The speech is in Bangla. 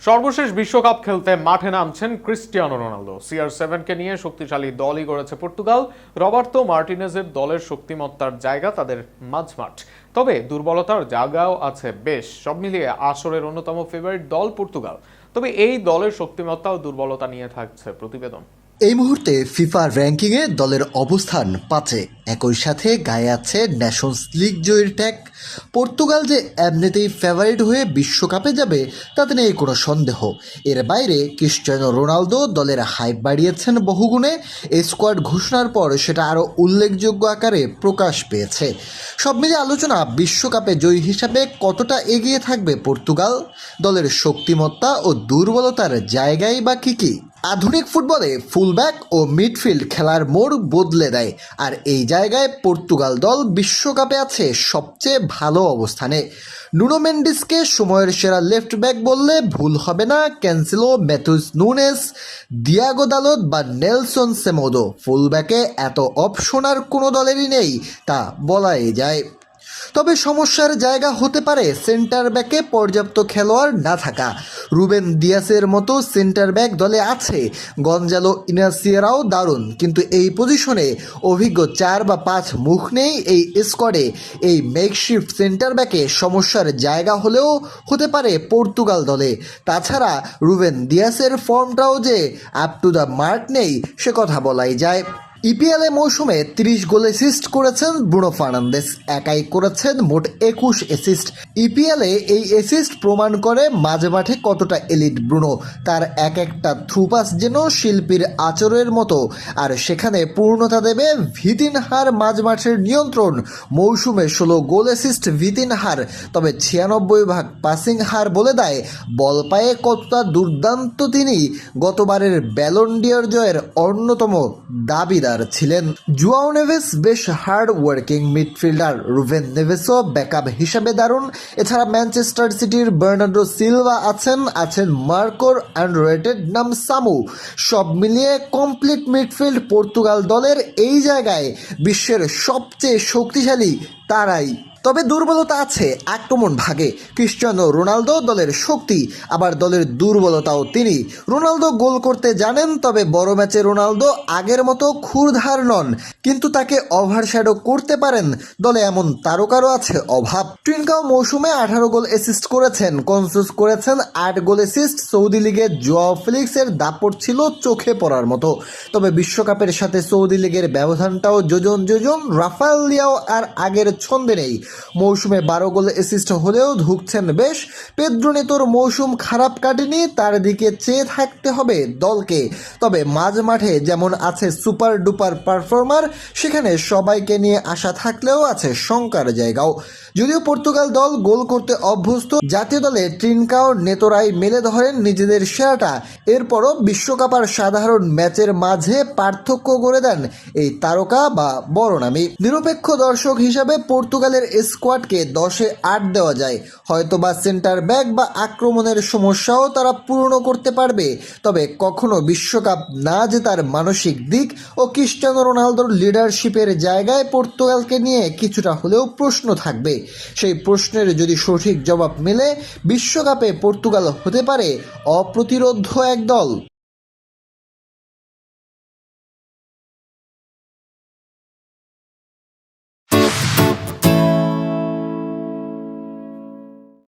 সর্বশেষ বিশ্বকাপ খেলতে মাঠে নামছেন ক্রিস্টিয়ানো রোনালদো। CR7-কে নিয়ে শক্তিশালী দলই গড়েছে পর্তুগাল। রবার্তো মার্টিনেজের দলের শক্তিমত্তার জায়গা তাদের মাঝমাঠ, তবে দুর্বলতার জায়গাও আছে বেশ। সব মিলিয়ে আসরের অন্যতম ফেভারিট দল পর্তুগাল। তবে এই দলের শক্তিমত্তা ও দুর্বলতা নিয়ে থাকছে প্রতিবেদন। এই মুহূর্তে ফিফা র্যাঙ্কিংয়ে দলের অবস্থান 5-এ। একই সাথে গায়ে আছে ন্যাশনস লিগ জয়ের ট্যাগ। পর্তুগাল যে এমনিতেই ফেভারিট হয়ে বিশ্বকাপে যাবে তাতে নেই কোনো সন্দেহ। এর বাইরে ক্রিস্টিয়ানো রোনালদো দলের হাইপ বাড়িয়েছেন বহুগুণে। এই স্কোয়াড ঘোষণার পর সেটা আরও উল্লেখযোগ্য আকারে প্রকাশ পেয়েছে। সব মিলিয়ে আলোচনা, বিশ্বকাপে জয়ী হিসাবে কতটা এগিয়ে থাকবে পর্তুগাল, দলের শক্তিমত্তা ও দুর্বলতার জায়গায় বা কী। আধুনিক ফুটবলে ফুলব্যাক ও মিডফিল্ড খেলার মোড় বদলে দেয়, আর এই জায়গায় পর্তুগাল দল বিশ্বকাপে আছে সবচেয়ে ভালো অবস্থানে। নুনো মেন্ডিসকে সময়ের সেরা লেফট ব্যাক বললে ভুল হবে না। ক্যান্সেলো, ম্যাথুস নুনেস, দিয়াগো দালত বা নেলসন সেমেদো, ফুলব্যাকে এত অপশন আর কোনো দলেরই নেই, তা বলাই যায়। তবে সমস্যার জায়গা হতে পারে সেন্টার ব্যাকে পর্যাপ্ত খেলোয়াড় না থাকা। রুবেন দিয়াসের মতো সেন্টার ব্যাক দলে আছে, গঞ্জালো ইনাসিয়েরাও দারুণ, কিন্তু এই পজিশনে অভিজ্ঞ 4 বা 5 মুখ নেই এই স্কোয়াডে। এই মেকশিফট সেন্টার ব্যাকে সমস্যার জায়গা হলেও হতে পারে পর্তুগাল দলে। তাছাড়া রুবেন দিয়াসের ফর্মটাও যে আপ টু দ্য মার্ক নেই সে কথা বলাই যায়। ইপিএলে মৌসুমে 30 গোল অ্যাসিস্ট করেছেন ব্রুনো ফার্নান্দেস, একাই করেছেন মোট 21 অ্যাসিস্ট। ইপিএলে এই অ্যাসিস্ট প্রমাণ করে মাঝে মাঠে কতটা এলিট ব্রুনো। তার একটা থ্রু পাস যেন শিল্পীর আচরের মতো, আর সেখানে পূর্ণতা দেবে ভিতিনহার মাঝমাঠের নিয়ন্ত্রণ। মৌসুমে 16 গোল অ্যাসিস্ট ভিতিনহার, তবে 96% পাসিং হার বলে দেয় বল পায়ে কতটা দুর্দান্ত তিনি। গতবারের ব্যালন ডি'র জয়ের অন্যতম দাবিদার ছিলেন। জুয়াও নেভেস বেশ হার্ড ওয়ার্কিং মিডফিল্ডার, রুবেন নেভেসও ব্যাকআপ হিসাবে দারুণ। এছাড়া ম্যানচেস্টার সিটির বার্নার্ডো সিলভা আছেন মার্কোর আন্ডাররেটেড নাম সামু। সব মিলিয়ে কমপ্লিট মিডফিল্ড পর্তুগাল দলের। এই জায়গায় বিশ্বের সবচেয়ে শক্তিশালী তারাই। তবে দুর্বলতা আছে আক্রমণ ভাগে। ক্রিস্টিয়ানো রোনালদো দলের শক্তি, আবার দলের দুর্বলতাও তিনি। রোনালদো গোল করতে জানেন, তবে বড় ম্যাচে রোনালদো আগের মতো ক্ষুরধার নন, কিন্তু তাকে ওভারশ্যাডো করতে পারেন। দলে এমন তারকারও আছে অভাব। ট্রিনকাও মৌসুমে 18 গোল অ্যাসিস্ট করেছেন, কনসুস করেছেন 8 গোল অ্যাসিস্ট। সৌদি লিগে জোয়াও ফেলিক্সের দাপট ছিল চোখে পড়ার মতো, তবে বিশ্বকাপের সাথে সৌদি লিগের ব্যবধানটাও যোজন। রাফায়েল লিয়াও আর আগের ছন্দে নেই। মৌসুমে 12 গোল অ্যাসিস্ট হলেও ধুঁকছেন বেশ। পেদ্রো নেতোর মৌসুম খারাপ কাটেনি, তার দিকে চেয়ে থাকতে হবে দলকে। তবে মাঝ মাঠে যেমন আছে সুপার ডুপার পারফর্মার, সেখানে সবাইকে নিয়ে আশা থাকলেও আছে শঙ্কার জায়গাও। যদিও পর্তুগাল দল গোল করতে অভ্যস্ত, জাতীয় দলে ট্রিনকাও নেতোরাই মেলে ধরেন নিজেদের সেরাটা। এরপরও বিশ্বকাপ আর সাধারণ ম্যাচের মাঝে পার্থক্য করে দেন এই তারকা বা বড় নামী। নিরপেক্ষ দর্শক হিসাবে পর্তুগালের স্কোয়াডকে 10-এ 8 দেওয়া যায়। হয়তোবা সেন্টার ব্যাক বা আক্রমণের সমস্যাও তারা পূর্ণ করতে পারবে, তবে কখনো বিশ্বকাপ না জেতার মানসিক দিক ও ক্রিস্টিয়ানো রোনালদোর লিডারশিপের জায়গায় পর্তুগালকে নিয়ে কিছুটা হলেও প্রশ্ন থাকবে। সেই প্রশ্নের যদি সঠিক জবাব মেলে, বিশ্বকাপে পর্তুগাল হতে পারে অপ্রতিরোধ্য এক দল।